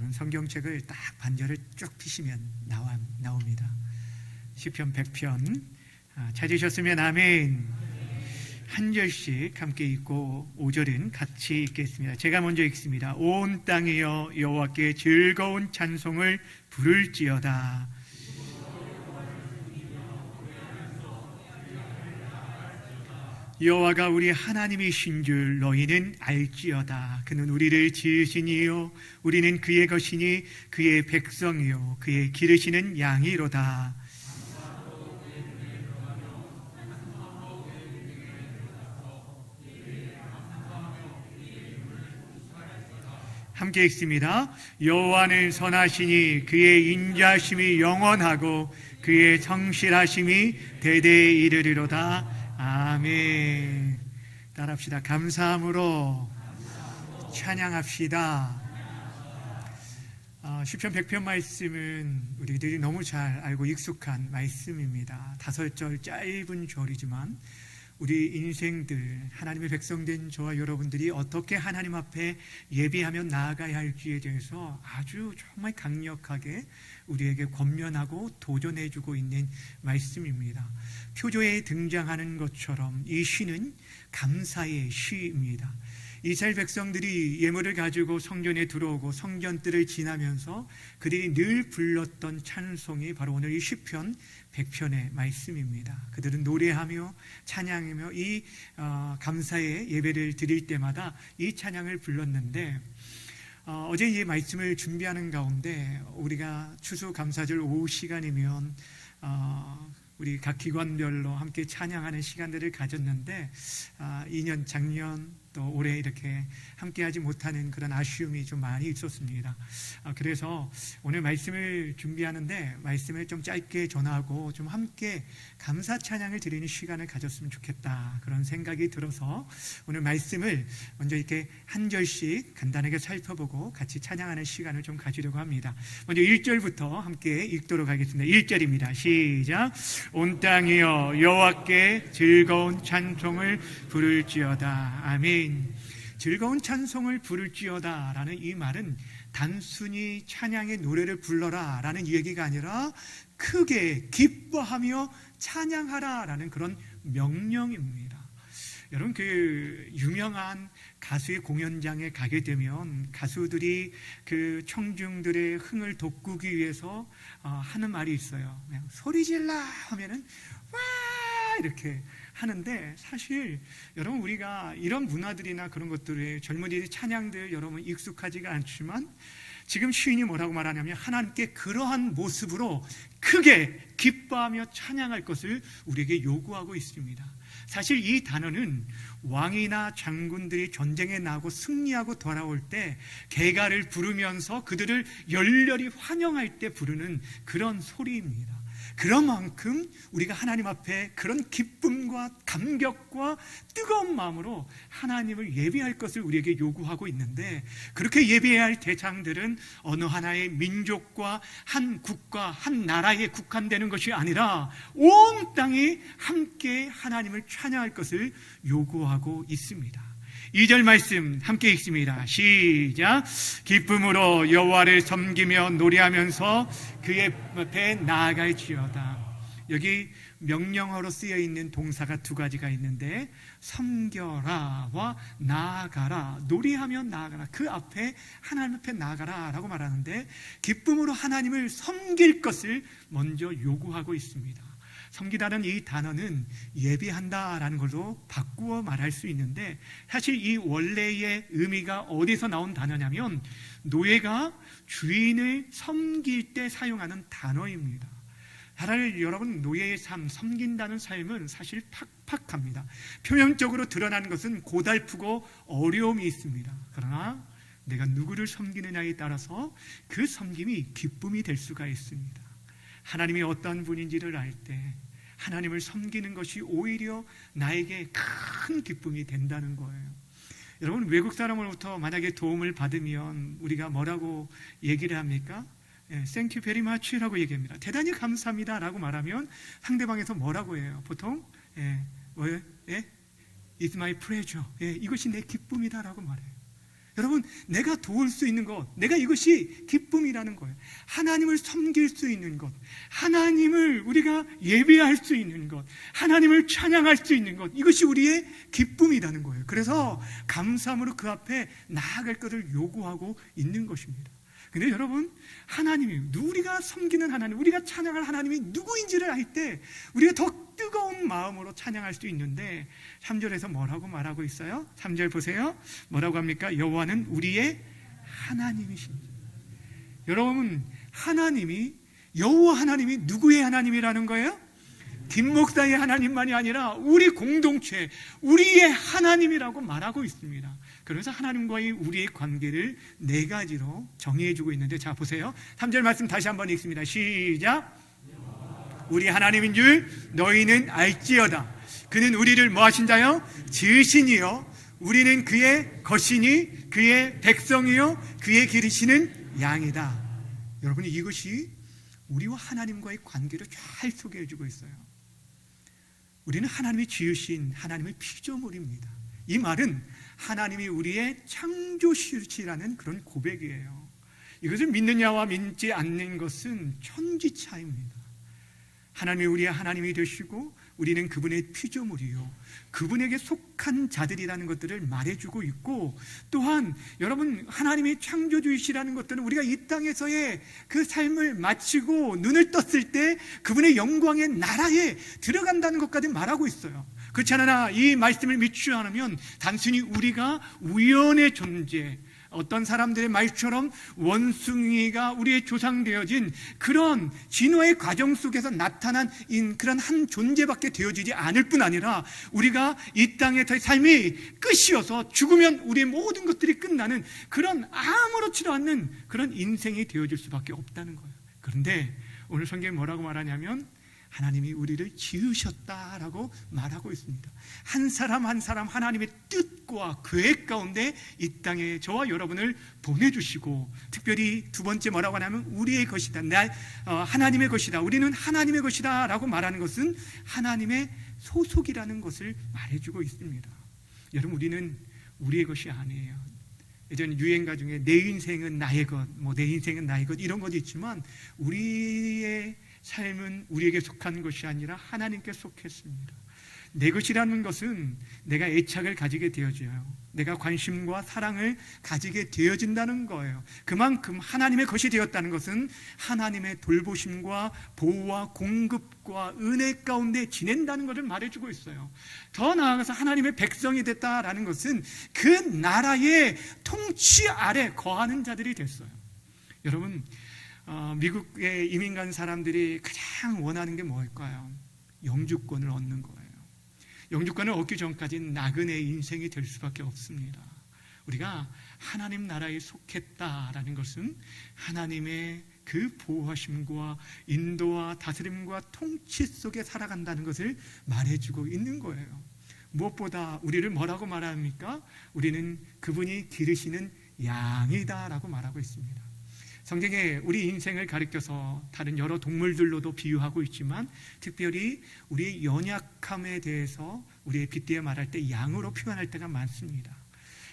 여러분 성경책을 딱 반절을 쭉 펴시면 나옵니다. 시편 100편 찾으셨으면 아멘. 한 절씩 함께 읽고 5절은 같이 읽겠습니다. 제가 먼저 읽습니다. 온 땅이여 여호와께 즐거운 찬송을 부를지어다. 여호와가 우리 하나님이신 줄 너희는 알지어다. 그는 우리를 지으신 이요 우리는 그의 것이니 그의 백성이요 그의 기르시는 양이로다. 함께 읽습니다. 여호와는 선하시니 그의 인자심이 영원하고 그의 성실하심이 대대에 이르리로다. 아멘. 따라합시다. 감사함으로 찬양합시다. 시편 100편 말씀은 우리들이 너무 잘 알고 익숙한 말씀입니다. 5절 짧은 절이지만 우리 인생들, 하나님의 백성된 저와 여러분들이 어떻게 하나님 앞에 예비하며 나아가야 할지에 대해서 아주 정말 강력하게 우리에게 권면하고 도전해주고 있는 말씀입니다. 표조에 등장하는 것처럼 이 시는 감사의 시입니다. 이스라엘 백성들이 예물을 가지고 성전에 들어오고 성전뜰을 지나면서 그들이 늘 불렀던 찬송이 바로 오늘 이 시편 100편의 말씀입니다. 그들은 노래하며 찬양하며 이 감사의 예배를 드릴 때마다 이 찬양을 불렀는데 어제 이 말씀을 준비하는 가운데 우리가 추수감사절 오후 시간이면 우리 각 기관별로 함께 찬양하는 시간들을 가졌는데 2년 작년 또 올해 이렇게 함께하지 못하는 그런 아쉬움이 좀 많이 있었습니다. 그래서 오늘 말씀을 준비하는데 말씀을 좀 짧게 전하고 좀 함께 감사 찬양을 드리는 시간을 가졌으면 좋겠다 그런 생각이 들어서 오늘 말씀을 먼저 이렇게 한 절씩 간단하게 살펴보고 같이 찬양하는 시간을 좀 가지려고 합니다. 먼저 1절부터 함께 읽도록 하겠습니다. 1절입니다. 시작. 온 땅이여 여호와께 즐거운 찬송을 부를지어다. 아멘. 즐거운 찬송을 부를지어다 라는 이 말은 단순히 찬양의 노래를 불러라 라는 얘기가 아니라 크게 기뻐하며 찬양하라 라는 그런 명령입니다. 여러분 그 유명한 가수의 공연장에 가게 되면 가수들이 그 청중들의 흥을 돋구기 위해서 하는 말이 있어요. 그냥 소리 질러 하면은 와 이렇게 하는데 사실 여러분 우리가 이런 문화들이나 그런 것들에 젊은이들의 찬양들 여러분 익숙하지가 않지만 지금 시인이 뭐라고 말하냐면 하나님께 그러한 모습으로 크게 기뻐하며 찬양할 것을 우리에게 요구하고 있습니다. 사실 이 단어는 왕이나 장군들이 전쟁에 나가고 승리하고 돌아올 때 개가를 부르면서 그들을 열렬히 환영할 때 부르는 그런 소리입니다. 그런 만큼 우리가 하나님 앞에 그런 기쁨과 감격과 뜨거운 마음으로 하나님을 예배할 것을 우리에게 요구하고 있는데 그렇게 예배해야 할 대상들은 어느 하나의 민족과 한 국가, 한 나라에 국한되는 것이 아니라 온 땅이 함께 하나님을 찬양할 것을 요구하고 있습니다. 2절 말씀 함께 읽습니다. 시작. 기쁨으로 여호와를 섬기며 노래하면서 그의 앞에 나아갈지어다. 여기 명령어로 쓰여 있는 동사가 두 가지가 있는데 섬겨라와 나아가라, 노래하며 나아가라, 그 앞에 하나님 앞에 나아가라 라고 말하는데 기쁨으로 하나님을 섬길 것을 먼저 요구하고 있습니다. 섬기다는 이 단어는 예배한다라는 걸로 바꾸어 말할 수 있는데 사실 이 원래의 의미가 어디서 나온 단어냐면 노예가 주인을 섬길 때 사용하는 단어입니다. 차라리 여러분 노예의 삶, 섬긴다는 삶은 사실 팍팍합니다. 표면적으로 드러나는 것은 고달프고 어려움이 있습니다. 그러나 내가 누구를 섬기느냐에 따라서 그 섬김이 기쁨이 될 수가 있습니다. 하나님이 어떤 분인지를 알 때 하나님을 섬기는 것이 오히려 나에게 큰 기쁨이 된다는 거예요. 여러분 외국 사람으로부터 만약에 도움을 받으면 우리가 뭐라고 얘기를 합니까? Thank you very much 라고 얘기합니다. 대단히 감사합니다 라고 말하면 상대방에서 뭐라고 해요? 보통 뭐예요? It's my pleasure. 이것이 내 기쁨이다 라고 말해요. 여러분, 내가 도울 수 있는 것, 내가 이것이 기쁨이라는 거예요. 하나님을 섬길 수 있는 것, 하나님을 우리가 예배할 수 있는 것, 하나님을 찬양할 수 있는 것, 이것이 우리의 기쁨이라는 거예요. 그래서 감사함으로 그 앞에 나아갈 것을 요구하고 있는 것입니다. 근데 여러분, 하나님이, 우리가 섬기는 하나님, 우리가 찬양할 하나님이 누구인지를 알 때 우리가 더 뜨거운 마음으로 찬양할 수 있는데 3절에서 뭐라고 말하고 있어요? 3절 보세요. 뭐라고 합니까? 여호와는 우리의 하나님이십니다. 여러분, 하나님이, 여호와 하나님이 누구의 하나님이라는 거예요? 김 목사의 하나님만이 아니라 우리 공동체, 우리의 하나님이라고 말하고 있습니다. 그래서 하나님과의 우리의 관계를 네 가지로 정의해주고 있는데, 자 보세요. 3절 말씀 다시 한번 읽습니다. 시작. 우리 하나님인 줄 너희는 알지어다. 그는 우리를 뭐 하신 자요? 지으시니요 우리는 그의 것이니 그의 백성이요 그의 기르시는 양이다. 여러분이 이것이 우리와 하나님과의 관계를 잘 소개해주고 있어요. 우리는 하나님이 지으신 하나님의 피조물입니다. 이 말은 하나님이 우리의 창조주시라는 그런 고백이에요. 이것을 믿느냐와 믿지 않는 것은 천지차이입니다. 하나님이 우리의 하나님이 되시고 우리는 그분의 피조물이요 그분에게 속한 자들이라는 것들을 말해주고 있고, 또한 여러분, 하나님이 창조주이시라는 것들은 우리가 이 땅에서의 그 삶을 마치고 눈을 떴을 때 그분의 영광의 나라에 들어간다는 것까지 말하고 있어요. 그렇지 않으나 이 말씀을 믿지 않으면 단순히 우리가 우연의 존재, 어떤 사람들의 말처럼 원숭이가 우리의 조상되어진 그런 진화의 과정 속에서 나타난 그런 한 존재밖에 되어지지 않을 뿐 아니라 우리가 이 땅의 삶이 끝이어서 죽으면 우리의 모든 것들이 끝나는 그런 아무렇지도 않는 그런 인생이 되어질 수밖에 없다는 거예요. 그런데 오늘 성경이 뭐라고 말하냐면 하나님이 우리를 지으셨다라고 말하고 있습니다. 한 사람 한 사람 하나님의 뜻과 계획 가운데 이 땅에 저와 여러분을 보내주시고, 특별히 두 번째 뭐라고 하냐면 우리의 것이다, 하나님의 것이다, 우리는 하나님의 것이다 라고 말하는 것은 하나님의 소속이라는 것을 말해주고 있습니다. 여러분, 우리는 우리의 것이 아니에요. 예전 유행가 중에 내 인생은 나의 것, 내 인생은 나의 것, 이런 것도 있지만 우리의 삶은 우리에게 속한 것이 아니라 하나님께 속했습니다. 내 것이라는 것은 내가 애착을 가지게 되어져요. 내가 관심과 사랑을 가지게 되어진다는 거예요. 그만큼 하나님의 것이 되었다는 것은 하나님의 돌보심과 보호와 공급과 은혜 가운데 지낸다는 것을 말해주고 있어요. 더 나아가서 하나님의 백성이 됐다라는 것은 그 나라의 통치 아래 거하는 자들이 됐어요. 여러분, 미국에 이민 간 사람들이 가장 원하는 게 뭘까요? 영주권을 얻는 거예요. 영주권을 얻기 전까지는 나그네의 인생이 될 수밖에 없습니다. 우리가 하나님 나라에 속했다라는 것은 하나님의 그 보호하심과 인도와 다스림과 통치 속에 살아간다는 것을 말해주고 있는 거예요. 무엇보다 우리를 뭐라고 말합니까? 우리는 그분이 기르시는 양이다라고 말하고 있습니다. 성경에 우리 인생을 가리켜서 다른 여러 동물들로도 비유하고 있지만 특별히 우리의 연약함에 대해서 우리의 빗대어 말할 때 양으로 표현할 때가 많습니다.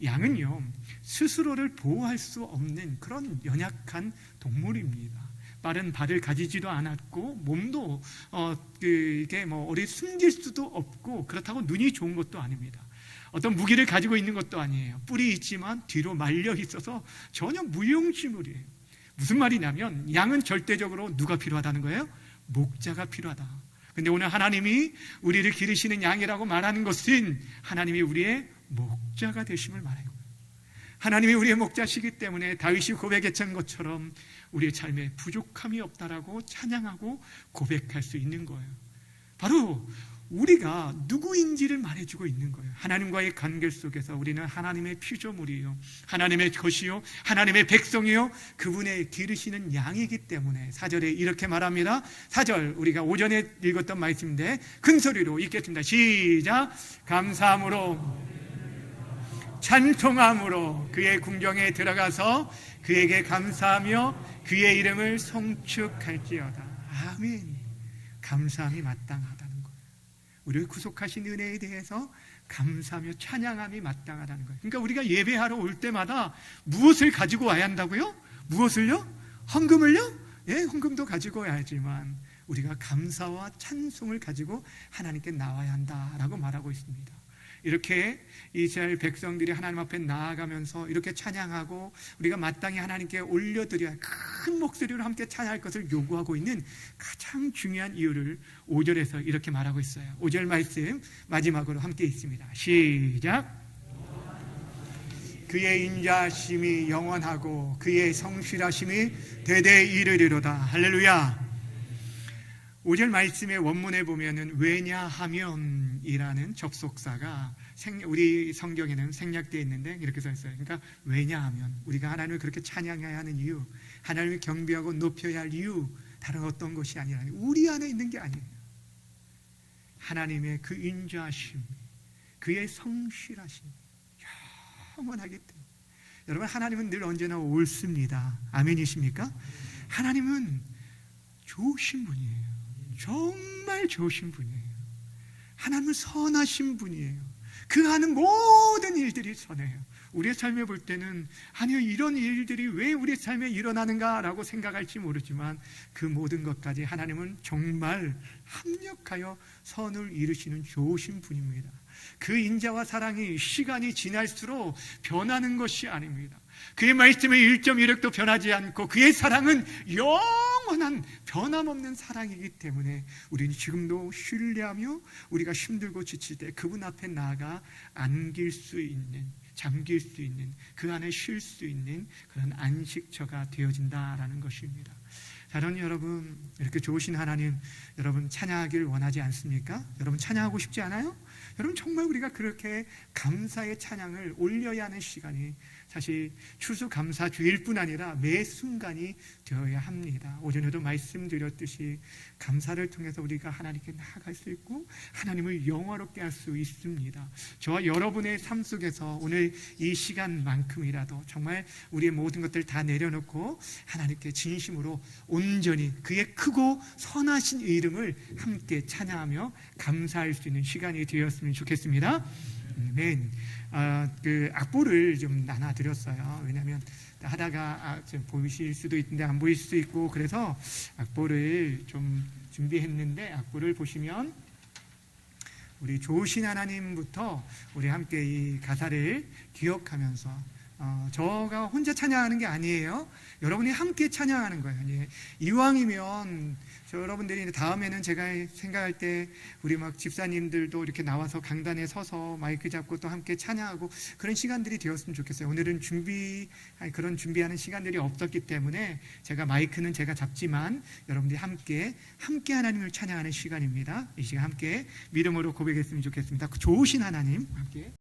양은요, 스스로를 보호할 수 없는 그런 연약한 동물입니다. 빠른 발을 가지지도 않았고 몸도 이게 어디 숨길 수도 없고, 그렇다고 눈이 좋은 것도 아닙니다. 어떤 무기를 가지고 있는 것도 아니에요. 뿔이 있지만 뒤로 말려 있어서 전혀 무용지물이에요. 무슨 말이냐면 양은 절대적으로 누가 필요하다는 거예요? 목자가 필요하다. 근데 오늘 하나님이 우리를 기르시는 양이라고 말하는 것은 하나님이 우리의 목자가 되심을 말해요. 하나님이 우리의 목자시기 때문에 다윗이 고백했던 것처럼 우리의 삶에 부족함이 없다라고 찬양하고 고백할 수 있는 거예요. 바로 우리가 누구인지를 말해주고 있는 거예요. 하나님과의 관계 속에서 우리는 하나님의 피조물이요, 하나님의 것이요, 하나님의 백성이요, 그분의 기르시는 양이기 때문에 4절에 이렇게 말합니다. 4절 우리가 오전에 읽었던 말씀인데 큰 소리로 읽겠습니다. 시작. 감사함으로 찬송함으로 그의 궁정에 들어가서 그에게 감사하며 그의 이름을 송축할지어다. 아멘. 감사함이 마땅하다는 거예요. 우리를 구속하신 은혜에 대해서 감사하며 찬양함이 마땅하다는 거예요. 그러니까 우리가 예배하러 올 때마다 무엇을 가지고 와야 한다고요? 무엇을요? 헌금을요? 예, 헌금도 가지고 와야지만 우리가 감사와 찬송을 가지고 하나님께 나와야 한다라고 말하고 있습니다. 이렇게 이스라엘 백성들이 하나님 앞에 나아가면서 이렇게 찬양하고 우리가 마땅히 하나님께 올려드려야 큰 목소리로 함께 찬양할 것을 요구하고 있는 가장 중요한 이유를 5절에서 이렇게 말하고 있어요. 5절 말씀 마지막으로 함께 읽습니다. 시작. 그의 인자심이 영원하고 그의 성실하심이 대대 이르리로다. 할렐루야. 5절 말씀의 원문에 보면은 왜냐하면 이라는 접속사가 우리 성경에는 생략되어 있는데 이렇게 써 있어요. 그러니까 왜냐하면 우리가 하나님을 그렇게 찬양해야 하는 이유, 하나님을 경배하고 높여야 할 이유, 다른 어떤 것이 아니라 우리 안에 있는 게 아니에요. 하나님의 그 인자하심, 그의 성실하심 영원하기 때문에. 여러분, 하나님은 늘 언제나 옳습니다. 아멘이십니까? 하나님은 좋으신 분이에요. 정말 좋으신 분이에요. 하나님은 선하신 분이에요. 그 하는 모든 일들이 선해요. 우리의 삶에 볼 때는 아니요, 이런 일들이 왜 우리의 삶에 일어나는가라고 생각할지 모르지만 그 모든 것까지 하나님은 정말 합력하여 선을 이루시는 좋으신 분입니다. 그 인자와 사랑이 시간이 지날수록 변하는 것이 아닙니다. 그의 말씀의 1.1획도 변하지 않고 그의 사랑은 영원한 변함없는 사랑이기 때문에 우리는 지금도 신뢰하며 우리가 힘들고 지칠 때 그분 앞에 나아가 안길 수 있는, 잠길 수 있는, 그 안에 쉴 수 있는 그런 안식처가 되어진다라는 것입니다. 여러분, 여러분 이렇게 좋으신 하나님 여러분 찬양하길 원하지 않습니까? 여러분 찬양하고 싶지 않아요? 여러분 정말 우리가 그렇게 감사의 찬양을 올려야 하는 시간이 사실 추수감사주일 뿐 아니라 매 순간이 되어야 합니다. 오전에도 말씀드렸듯이 감사를 통해서 우리가 하나님께 나아갈 수 있고 하나님을 영화롭게 할 수 있습니다. 저와 여러분의 삶 속에서 오늘 이 시간만큼이라도 정말 우리의 모든 것들 다 내려놓고 하나님께 진심으로 온전히 그의 크고 선하신 이름을 함께 찬양하며 감사할 수 있는 시간이 되었으면 좋겠습니다. 아멘. 그 악보를 좀 나눠드렸어요. 왜냐하면 하다가 좀 보이실 수도 있는데 안 보일 수도 있고 그래서 악보를 좀 준비했는데 악보를 보시면 우리 좋으신 하나님부터 우리 함께 이 가사를 기억하면서 저가 혼자 찬양하는 게 아니에요. 여러분이 함께 찬양하는 거예요. 이왕이면 여러분들이 다음에는 제가 생각할 때 우리 막 집사님들도 이렇게 나와서 강단에 서서 마이크 잡고 또 함께 찬양하고 그런 시간들이 되었으면 좋겠어요. 오늘은 그런 준비하는 시간들이 없었기 때문에 제가 마이크는 제가 잡지만 여러분들이 함께 하나님을 찬양하는 시간입니다. 이 시간 함께 믿음으로 고백했으면 좋겠습니다. 좋으신 하나님 함께